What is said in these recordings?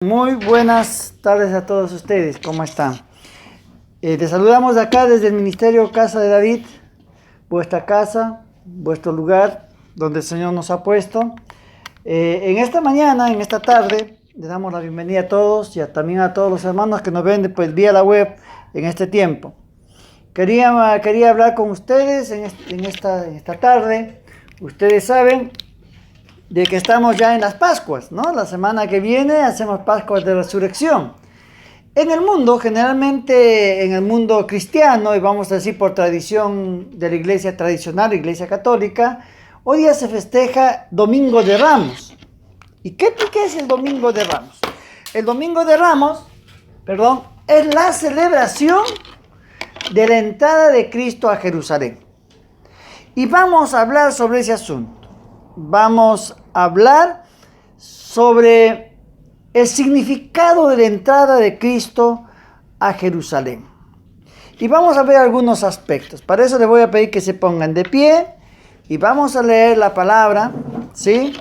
Muy buenas tardes a todos ustedes, ¿cómo están? Les saludamos de acá desde el Ministerio Casa de David, vuestra casa, vuestro lugar donde el Señor nos ha puesto. En esta mañana, en esta tarde, les damos la bienvenida a todos y también a todos los hermanos que nos ven pues, vía la web en este tiempo. Quería hablar con ustedes en esta tarde. Ustedes saben de que estamos ya en las Pascuas, ¿no? La semana que viene hacemos Pascuas de Resurrección. En el mundo, generalmente en el mundo cristiano, y vamos a decir por tradición de la iglesia tradicional, la iglesia católica, hoy día se festeja Domingo de Ramos. ¿Y qué es el Domingo de Ramos? El Domingo de Ramos, es la celebración de la entrada de Cristo a Jerusalén. Y vamos a hablar sobre ese asunto. Vamos a hablar sobre el significado de la entrada de Cristo a Jerusalén. Y vamos a ver algunos aspectos. Para eso les voy a pedir que se pongan de pie y vamos a leer la palabra, ¿sí?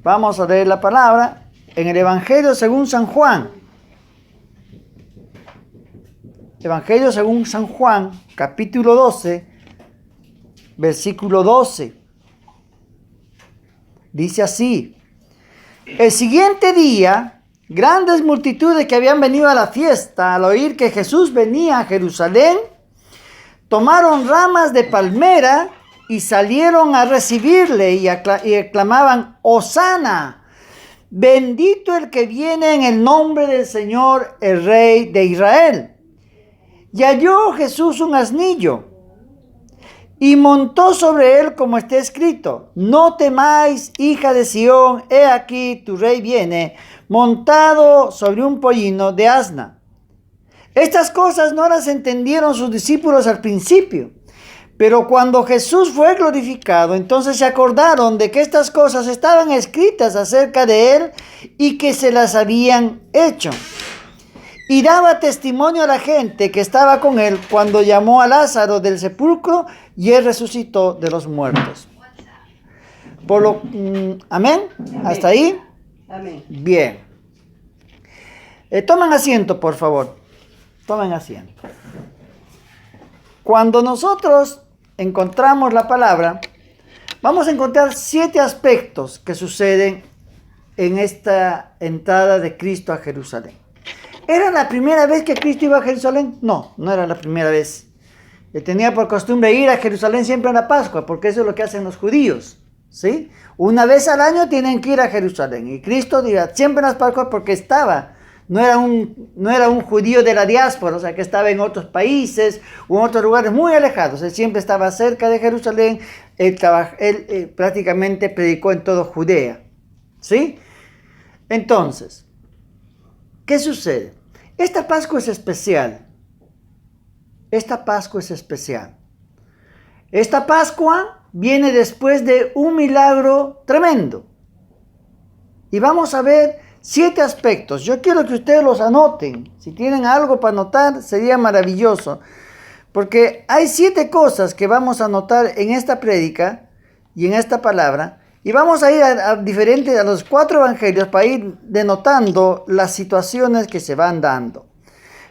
Vamos a leer la palabra en el Evangelio según San Juan. Evangelio según San Juan, capítulo 12, versículo 12. Dice así: el siguiente día, grandes multitudes que habían venido a la fiesta, al oír que Jesús venía a Jerusalén, tomaron ramas de palmera y salieron a recibirle y aclamaban: Hosana, bendito el que viene en el nombre del Señor, el Rey de Israel. Y halló Jesús un asnillo y montó sobre él, como está escrito: no temáis, hija de Sión, he aquí tu rey viene, montado sobre un pollino de asna. Estas cosas no las entendieron sus discípulos al principio, pero cuando Jesús fue glorificado, entonces se acordaron de que estas cosas estaban escritas acerca de él y que se las habían hecho. Y daba testimonio a la gente que estaba con él cuando llamó a Lázaro del sepulcro y él resucitó de los muertos. ¿Amén? ¿Hasta ahí? Amén. Bien. Tomen asiento, por favor. Tomen asiento. Cuando nosotros encontramos la palabra, vamos a encontrar 7 aspectos que suceden en esta entrada de Cristo a Jerusalén. ¿Era la primera vez que Cristo iba a Jerusalén? No, no era la primera vez. Él tenía por costumbre ir a Jerusalén siempre en la Pascua, porque eso es lo que hacen los judíos, ¿sí? Una vez al año tienen que ir a Jerusalén. Y Cristo iba siempre en las Pascuas porque no era un judío de la diáspora, o sea, que estaba en otros países o en otros lugares muy alejados. Él siempre estaba cerca de Jerusalén. Él prácticamente predicó en toda Judea, ¿sí? Entonces, ¿qué sucede? Esta Pascua es especial. Esta Pascua es especial. Esta Pascua viene después de un milagro tremendo. Y vamos a ver 7 aspectos. Yo quiero que ustedes los anoten. Si tienen algo para anotar, sería maravilloso. Porque hay 7 cosas que vamos a anotar en esta prédica y en esta palabra. Y vamos a ir a los 4 evangelios para ir denotando las situaciones que se van dando.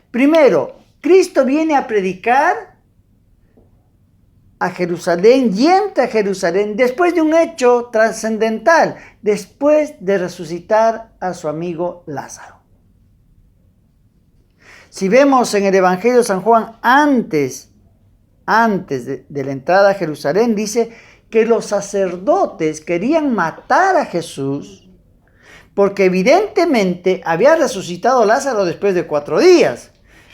Primero, Cristo viene a predicar a Jerusalén y entra a Jerusalén después de un hecho trascendental, después de resucitar a su amigo Lázaro. Si vemos en el Evangelio de San Juan, antes de la entrada a Jerusalén, dice que los sacerdotes querían matar a Jesús porque evidentemente había resucitado Lázaro después de 4 días.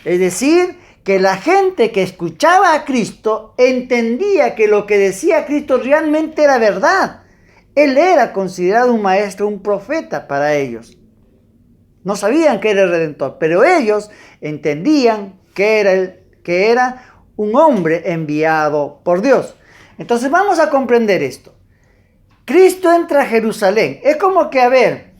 Es decir, que la gente que escuchaba a Cristo entendía que lo que decía Cristo realmente era verdad. Él era considerado un maestro, un profeta para ellos. No sabían que era el Redentor, pero ellos entendían que era un hombre enviado por Dios. Entonces vamos a comprender esto. Cristo entra a Jerusalén. Es como que,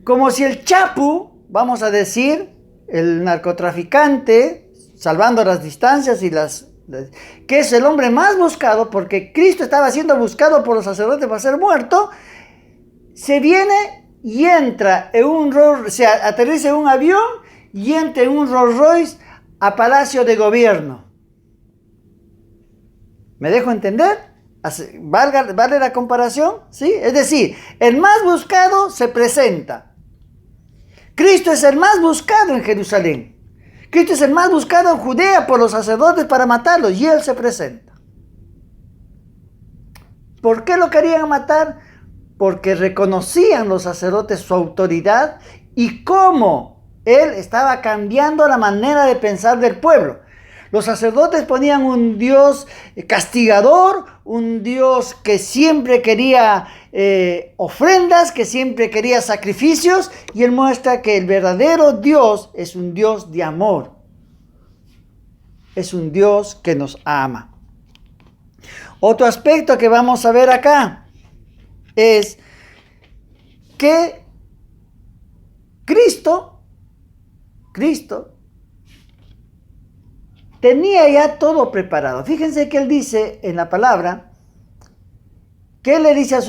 como si el Chapu, vamos a decir, el narcotraficante, salvando las distancias que es el hombre más buscado, porque Cristo estaba siendo buscado por los sacerdotes para ser muerto. se viene y entra en aterriza en un avión y entra en un Rolls Royce a Palacio de Gobierno. ¿Me dejo entender? ¿Vale la comparación? ¿Sí? Es decir, el más buscado se presenta. Cristo es el más buscado en Jerusalén. Cristo es el más buscado en Judea por los sacerdotes para matarlo, y él se presenta. ¿Por qué lo querían matar? Porque reconocían los sacerdotes su autoridad y cómo él estaba cambiando la manera de pensar del pueblo. Los sacerdotes ponían un Dios castigador, un Dios que siempre quería ofrendas, que siempre quería sacrificios, y él muestra que el verdadero Dios es un Dios de amor. Es un Dios que nos ama. Otro aspecto que vamos a ver acá es que Cristo tenía ya todo preparado. Fíjense que él dice en la palabra, que él le dice a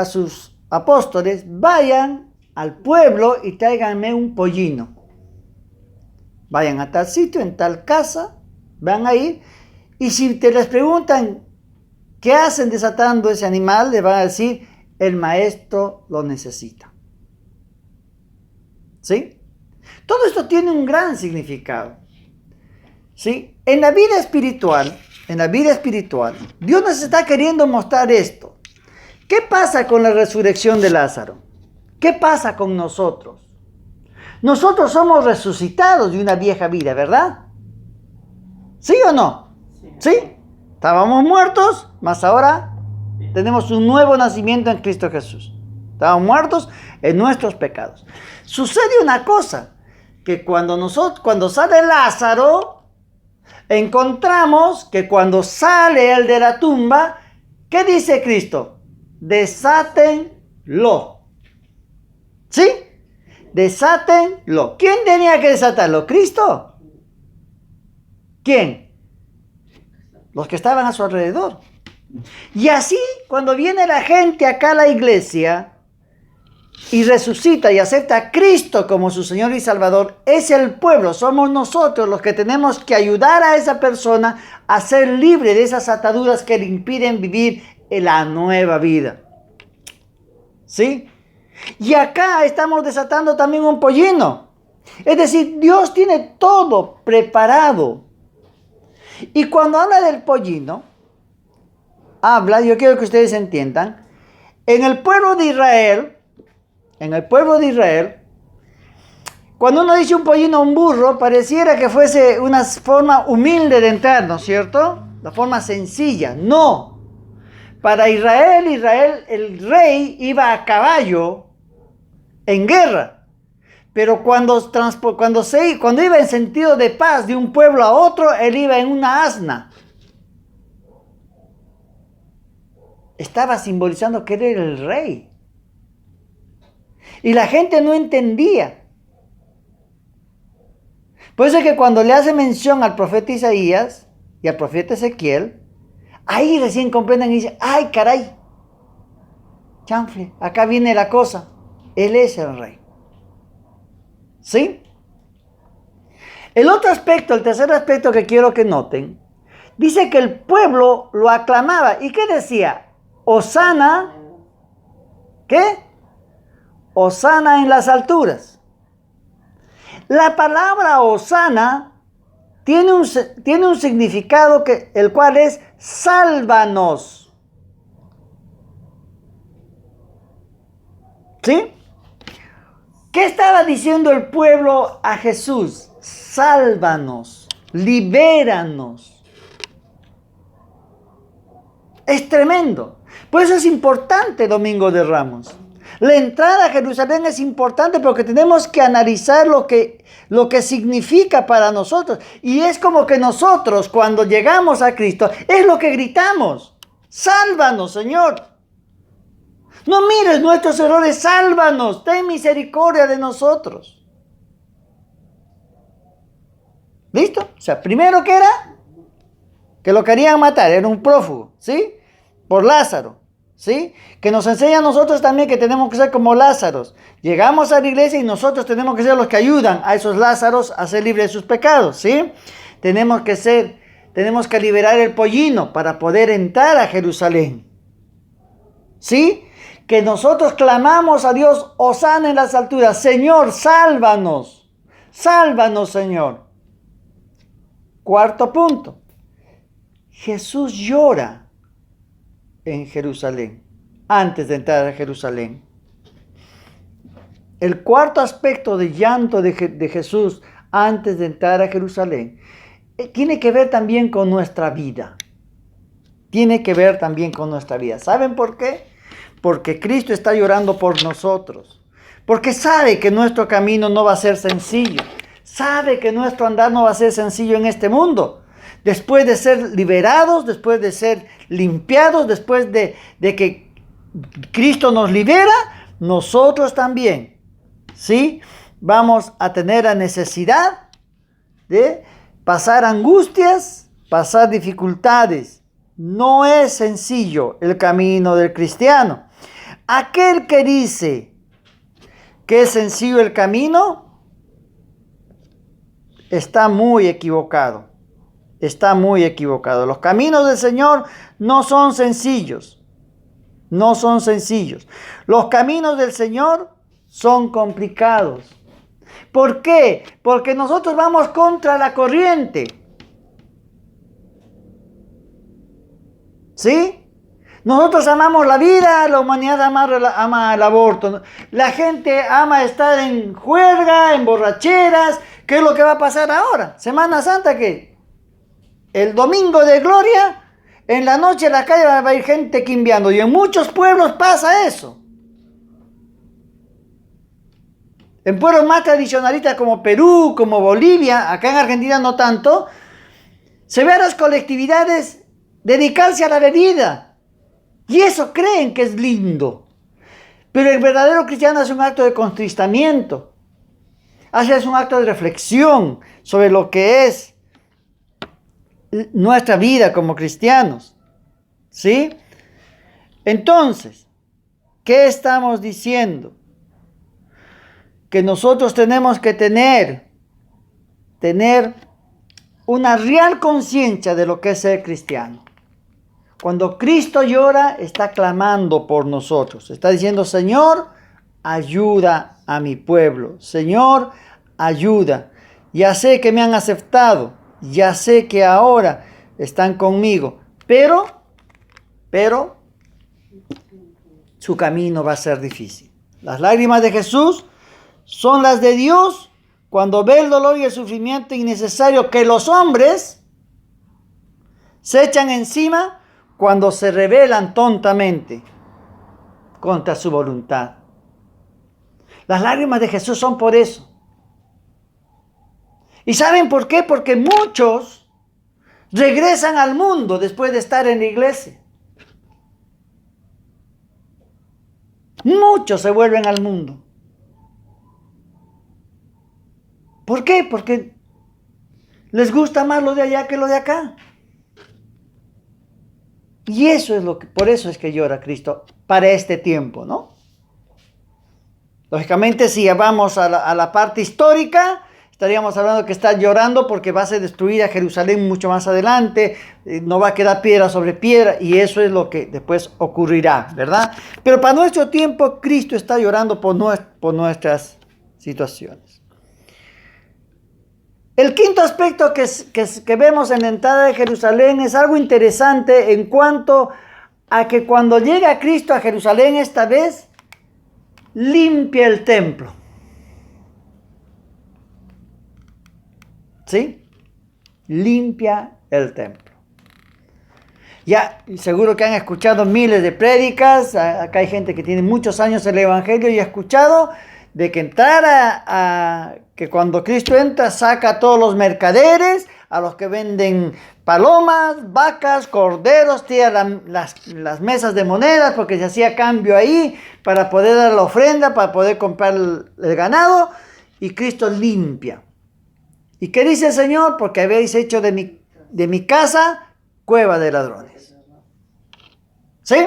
sus apóstoles, vayan al pueblo y tráiganme un pollino. Vayan a tal sitio, en tal casa, van a ir, y si te les preguntan qué hacen desatando ese animal, le van a decir, el maestro lo necesita. ¿Sí? Todo esto tiene un gran significado. ¿Sí? En la vida espiritual, Dios nos está queriendo mostrar esto. ¿Qué pasa con la resurrección de Lázaro? ¿Qué pasa con nosotros? Nosotros somos resucitados de una vieja vida, ¿verdad? ¿Sí o no? ¿Sí? Estábamos muertos, mas ahora tenemos un nuevo nacimiento en Cristo Jesús. Estábamos muertos en nuestros pecados. Sucede una cosa, que cuando sale Lázaro, encontramos que cuando sale él de la tumba, ¿qué dice Cristo? Desátenlo. ¿Sí? Desátenlo. ¿Quién tenía que desatarlo? ¿Cristo? ¿Quién? Los que estaban a su alrededor. Y así, cuando viene la gente acá a la iglesia y resucita y acepta a Cristo como su Señor y Salvador, es el pueblo, somos nosotros los que tenemos que ayudar a esa persona a ser libre de esas ataduras que le impiden vivir en la nueva vida. ¿Sí? Y acá estamos desatando también un pollino. Es decir, Dios tiene todo preparado. Y cuando habla del pollino, yo quiero que ustedes entiendan, en el pueblo de Israel, cuando uno dice un pollino, un burro, pareciera que fuese una forma humilde de entrar, ¿no es cierto? La forma sencilla. No. Para Israel, el rey iba a caballo en guerra. Pero cuando iba en sentido de paz de un pueblo a otro, él iba en una asna. Estaba simbolizando que él era el rey. Y la gente no entendía. Por eso es que cuando le hace mención al profeta Isaías y al profeta Ezequiel, ahí recién comprenden y dicen, ¡ay, caray! Chanfle, acá viene la cosa. Él es el rey. ¿Sí? El tercer aspecto que quiero que noten, dice que el pueblo lo aclamaba. ¿Y qué decía? Hosana, ¿qué? Hosana en las alturas. La palabra Hosana tiene un significado el cual es sálvanos. ¿Sí? ¿Qué estaba diciendo el pueblo a Jesús? Sálvanos, libéranos. Es tremendo. Por eso es importante Domingo de Ramos. La entrada a Jerusalén es importante porque tenemos que analizar lo que significa para nosotros. Y es como que nosotros, cuando llegamos a Cristo, es lo que gritamos. Sálvanos, Señor. No mires nuestros errores, sálvanos. Ten misericordia de nosotros. ¿Listo? O sea, primero que era, que lo querían matar, era un prófugo, ¿sí? Por Lázaro. ¿sí? Que nos enseña a nosotros también que tenemos que ser como Lázaros. Llegamos a la iglesia y nosotros tenemos que ser los que ayudan a esos Lázaros a ser libres de sus pecados, ¿sí? Tenemos que liberar el pollino para poder entrar a Jerusalén, ¿sí? Que nosotros clamamos a Dios, hosana en las alturas, Señor, sálvanos, sálvanos, Señor. Cuarto punto, Jesús llora en Jerusalén, antes de entrar a Jerusalén. El cuarto aspecto de llanto de Jesús antes de entrar a Jerusalén tiene que ver también con nuestra vida. Tiene que ver también con nuestra vida. ¿Saben por qué? Porque Cristo está llorando por nosotros. Porque sabe que nuestro camino no va a ser sencillo. Sabe que nuestro andar no va a ser sencillo en este mundo. Después de ser liberados, después de ser limpiados, después de que Cristo nos libera, nosotros también, ¿sí? Vamos a tener la necesidad de pasar angustias, pasar dificultades. No es sencillo el camino del cristiano. Aquel que dice que es sencillo el camino, está muy equivocado. Está muy equivocado. Los caminos del Señor no son sencillos. No son sencillos. Los caminos del Señor son complicados. ¿Por qué? Porque nosotros vamos contra la corriente. ¿Sí? Nosotros amamos la vida, la humanidad ama el aborto. La gente ama estar en juerga, en borracheras. ¿Qué es lo que va a pasar ahora? Semana Santa, ¿qué? El domingo de gloria, en la noche en la calle va a ir gente quimbeando. Y en muchos pueblos pasa eso. En pueblos más tradicionalistas como Perú, como Bolivia, acá en Argentina no tanto, se ve a las colectividades dedicarse a la bebida. Y eso creen que es lindo. Pero el verdadero cristiano hace un acto de contristamiento. Hace un acto de reflexión sobre lo que es nuestra vida como cristianos. ¿Sí? Entonces, ¿qué estamos diciendo? Que nosotros tenemos que tener una real conciencia de lo que es ser cristiano. Cuando Cristo llora, está clamando por nosotros. Está diciendo, Señor, ayuda a mi pueblo. Señor, ayuda. Ya sé que me han aceptado. Ya sé que ahora están conmigo. Pero, su camino va a ser difícil. Las lágrimas de Jesús son las de Dios cuando ve el dolor y el sufrimiento innecesario que los hombres se echan encima cuando se rebelan tontamente contra su voluntad. Las lágrimas de Jesús son por eso. ¿Y saben por qué? Porque muchos regresan al mundo después de estar en la iglesia. Muchos se vuelven al mundo. ¿Por qué? Porque les gusta más lo de allá que lo de acá. Y eso es por eso es que llora Cristo para este tiempo, ¿no? Lógicamente, si vamos a la parte histórica, estaríamos hablando que está llorando porque va a ser destruida Jerusalén mucho más adelante, no va a quedar piedra sobre piedra, y eso es lo que después ocurrirá, ¿verdad? Pero para nuestro tiempo, Cristo está llorando por nuestras situaciones. El quinto aspecto que vemos en la entrada de Jerusalén es algo interesante en cuanto a que cuando llega Cristo a Jerusalén esta vez, limpia el templo. ¿Sí? Limpia el templo. Ya, seguro que han escuchado miles de prédicas. Acá hay gente que tiene muchos años en el Evangelio y ha escuchado de que que cuando Cristo entra saca a todos los mercaderes, a los que venden palomas, vacas, corderos, tira las mesas de monedas porque se hacía cambio ahí para poder dar la ofrenda, para poder comprar el ganado, y Cristo limpia. ¿Y qué dice el Señor? Porque habéis hecho de mi casa cueva de ladrones. ¿Sí?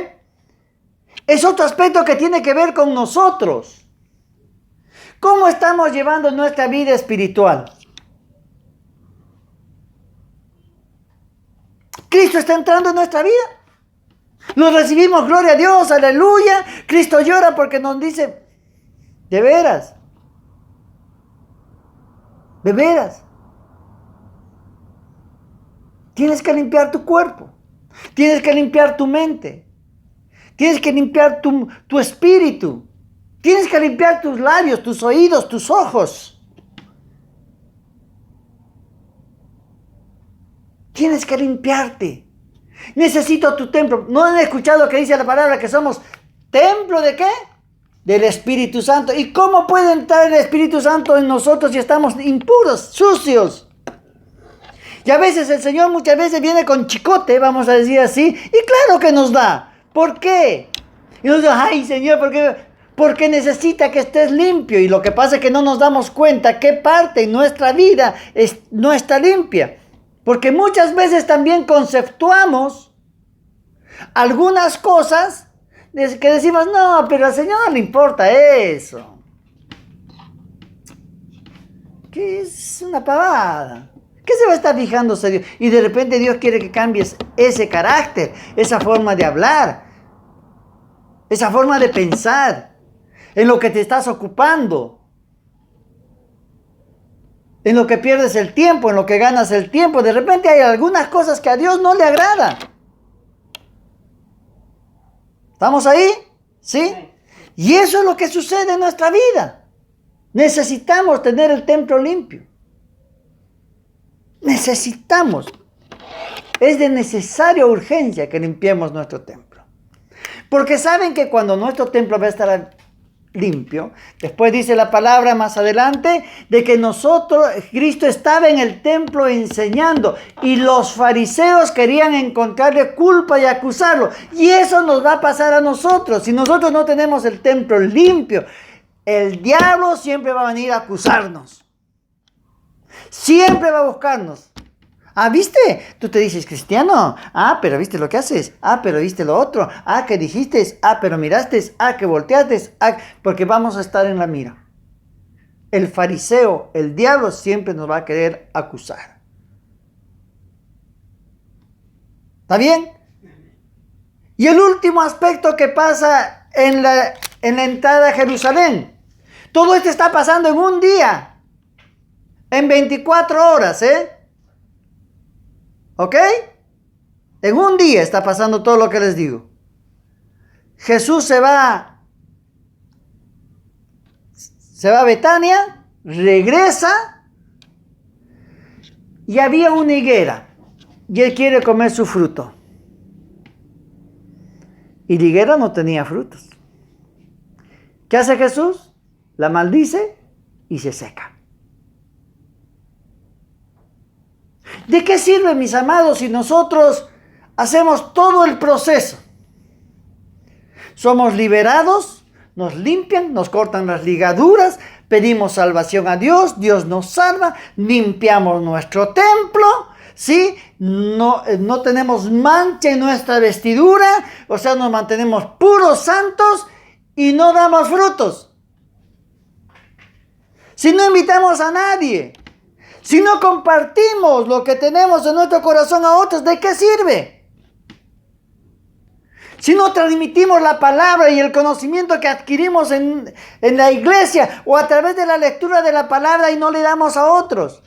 Es otro aspecto que tiene que ver con nosotros. ¿Cómo estamos llevando nuestra vida espiritual? Cristo está entrando en nuestra vida. Lo recibimos, gloria a Dios, aleluya. Cristo llora porque nos dice, de veras, de veras. Tienes que limpiar tu cuerpo. Tienes que limpiar tu mente. Tienes que limpiar tu espíritu. Tienes que limpiar tus labios, tus oídos, tus ojos. Tienes que limpiarte. Necesito tu templo. ¿No han escuchado que dice la palabra que somos templo de qué? Del Espíritu Santo. ¿Y cómo puede entrar el Espíritu Santo en nosotros si estamos impuros, sucios? Y a veces el Señor muchas veces viene con chicote, vamos a decir así, y claro que nos da. ¿Por qué? Y nos dice, ay Señor, ¿por qué? Porque necesita que estés limpio. Y lo que pasa es que no nos damos cuenta qué parte en nuestra vida no está limpia. Porque muchas veces también conceptuamos algunas cosas que decimos, no, pero al Señor no le importa eso. Que es una pavada. ¿Qué se va a estar fijándose Dios? Y de repente Dios quiere que cambies ese carácter, esa forma de hablar, esa forma de pensar, en lo que te estás ocupando, en lo que pierdes el tiempo, en lo que ganas el tiempo. De repente hay algunas cosas que a Dios no le agradan. ¿Estamos ahí? ¿Sí? Y eso es lo que sucede en nuestra vida. Necesitamos tener el templo limpio. Necesitamos. Es de necesaria urgencia que limpiemos nuestro templo. Porque saben que cuando nuestro templo va a estar limpio, después dice la palabra más adelante, de que Cristo estaba en el templo enseñando, y los fariseos querían encontrarle culpa y acusarlo. Y eso nos va a pasar a nosotros. Si nosotros no tenemos el templo limpio, el diablo siempre va a venir a acusarnos. Siempre va a buscarnos. Ah, ¿viste? Tú te dices cristiano. Ah, pero ¿viste lo que haces? Ah, pero ¿viste lo otro? Ah, ¿qué dijiste? Ah, pero miraste. Ah, ¿que volteaste? Ah, porque vamos a estar en la mira. El fariseo, el diablo siempre nos va a querer acusar. ¿Está bien? Y el último aspecto que pasa en la entrada a Jerusalén. Todo esto está pasando en un día. En 24 horas, ¿ok? En un día está pasando todo lo que les digo. Jesús se va a Betania, regresa, y había una higuera, y él quiere comer su fruto. Y la higuera no tenía frutos. ¿Qué hace Jesús? La maldice y se seca. ¿De qué sirve, mis amados, si nosotros hacemos todo el proceso? Somos liberados, nos limpian, nos cortan las ligaduras, pedimos salvación a Dios, Dios nos salva, limpiamos nuestro templo, ¿sí? No tenemos mancha en nuestra vestidura, o sea, nos mantenemos puros, santos, y no damos frutos. Si no invitamos a nadie, si no compartimos lo que tenemos en nuestro corazón a otros, ¿de qué sirve? Si no transmitimos la palabra y el conocimiento que adquirimos en la iglesia o a través de la lectura de la palabra y no le damos a otros.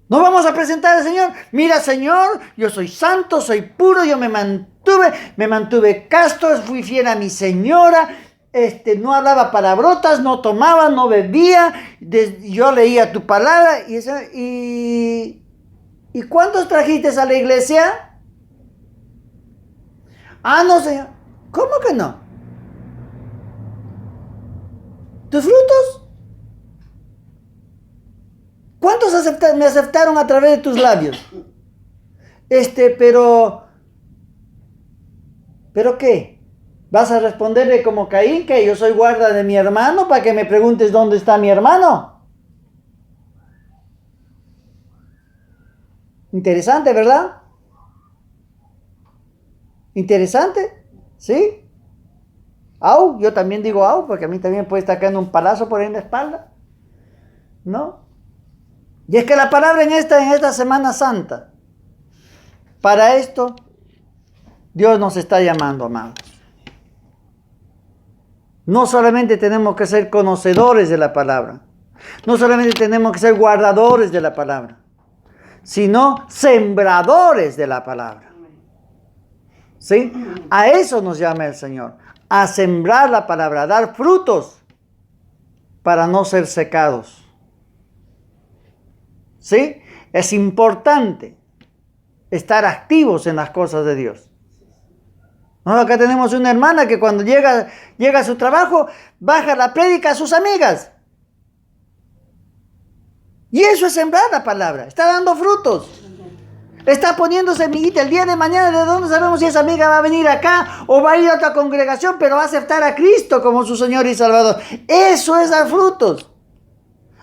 No vamos a presentar al Señor. Mira, Señor, yo soy santo, soy puro, yo me mantuve casto, fui fiel a mi señora. No hablaba palabrotas, no tomaba, no bebía, yo leía tu palabra. ¿Y cuántos trajiste a la iglesia? Ah, no, Señor. ¿Cómo que no? ¿Tus frutos? ¿Cuántos me aceptaron a través de tus labios? ¿Pero qué? ¿Vas a responderle como Caín, que yo soy guarda de mi hermano, para que me preguntes dónde está mi hermano? Interesante, ¿verdad? Interesante, ¿sí? Au, yo también digo au, porque a mí también puede estar cayendo un palazo por ahí en la espalda, ¿no? Y es que la palabra en esta Semana Santa, para esto, Dios nos está llamando, amados. No solamente tenemos que ser conocedores de la palabra, no solamente tenemos que ser guardadores de la palabra, sino sembradores de la palabra. ¿Sí? A eso nos llama el Señor, a sembrar la palabra, a dar frutos para no ser secados. ¿Sí? Es importante estar activos en las cosas de Dios. ¿No? Acá tenemos una hermana que cuando llega a su trabajo, baja la prédica a sus amigas. Y eso es sembrar la palabra, está dando frutos. Está poniendo semillita. El día de mañana, ¿de dónde sabemos si esa amiga va a venir acá o va a ir a otra congregación, pero va a aceptar a Cristo como su Señor y Salvador? Eso es dar frutos.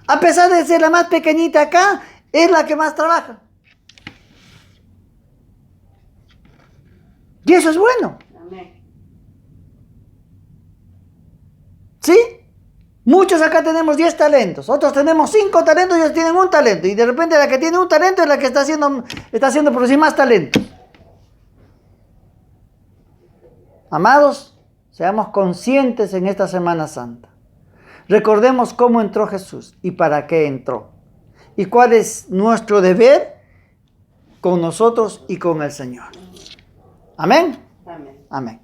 A pesar de ser la más pequeñita acá, es la que más trabaja. Y eso es bueno. ¿Sí? Muchos acá tenemos 10 talentos, otros tenemos 5 talentos y ellos tienen un talento. Y de repente la que tiene un talento es la que está haciendo producir más talentos. Amados, seamos conscientes en esta Semana Santa. Recordemos cómo entró Jesús y para qué entró. Y cuál es nuestro deber con nosotros y con el Señor. Amén. Amén. Amén.